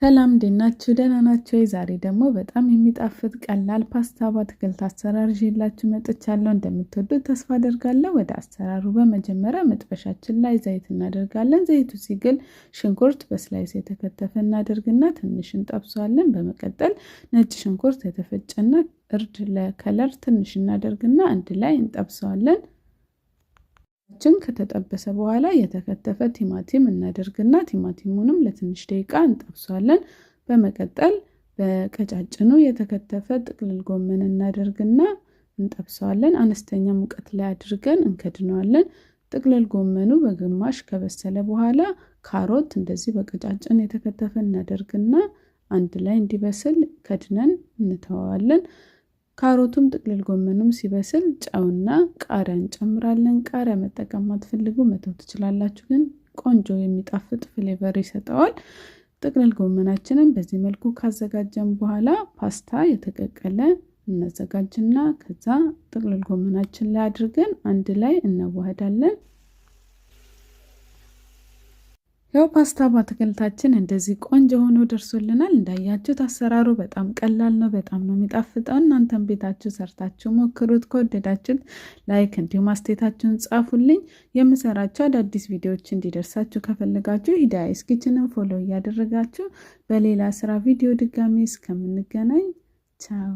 ሰላም እንዴት ናችሁ? ደህና ናችሁ? ዛሬ ደግሞ በጣም የሚጣፍጥ ቀላል ፓስታ በአትክልት አሰራር ይዤላችሁ መጥቻለሁ። እንደምትወዱት ተስፋ አደርጋለሁ። ወደ አሰራሩ በመጀመሪያ መጥበሻችን ላይ ዘይት እናደርጋለን። ዘይቱ ሲግል ሽንኩርት በስላይስ የተከተፈ እናደርግና ትንሽ እንጠብሰዋለን። በመቀጠል ነጭ ሽንኩርት የተፈጨና እርድ ለከለር ትንሽ እናደርግና አንድ ላይ እንጠብሰዋለን። ከተጠበሰ በኋላ የተከተፈ ቲማቲም እናደርግና ቲማቲሙንም ለትንሽ ደቂቃ እንጠብሰዋለን። በመቀጠል በቀጫጭኑ የተከተፈ ጥቅልል ጎመን እናደርግና እንጠብሰዋለን። አነስተኛ ሙቀት ላይ አድርገን እንከድነዋለን። ጥቅልል ጎመኑ በግማሽ ከበሰለ በኋላ ካሮት እንደዚህ በቀጫጭን የተከተፈ እናደርግና አንድ ላይ እንዲበስል ከድነን እንተዋዋለን። ካሮቱም ጥቅልል ጎመኑም ሲበስል ጨውና ቃሪያ እንጨምራለን። ቃሪያ መጠቀም ማትፈልጉ መተው ትችላላችሁ፣ ግን ቆንጆ የሚጣፍጥ ፍሌቨር ይሰጠዋል። ጥቅልል ጎመናችንን በዚህ መልኩ ካዘጋጀን በኋላ ፓስታ የተቀቀለ እናዘጋጅና ከዛ ጥቅልል ጎመናችን ላይ አድርገን አንድ ላይ እናዋህዳለን። ያው ፓስታ በአትክልታችን እንደዚህ ቆንጆ ሆኖ ደርሶልናል። እንዳያችሁት አሰራሩ በጣም ቀላል ነው፣ በጣም ነው የሚጣፍጠው። እናንተም ቤታችሁ ሰርታችሁ ሞክሩት። ከወደዳችሁት ላይክ እንዲሁም አስተያየታችሁን ጻፉልኝ። የምሰራቸው አዳዲስ ቪዲዮዎች እንዲደርሳችሁ ከፈለጋችሁ ሂዳያስ ኪችንን ፎሎ እያደረጋችሁ በሌላ ስራ ቪዲዮ ድጋሚ እስከምንገናኝ ቻው።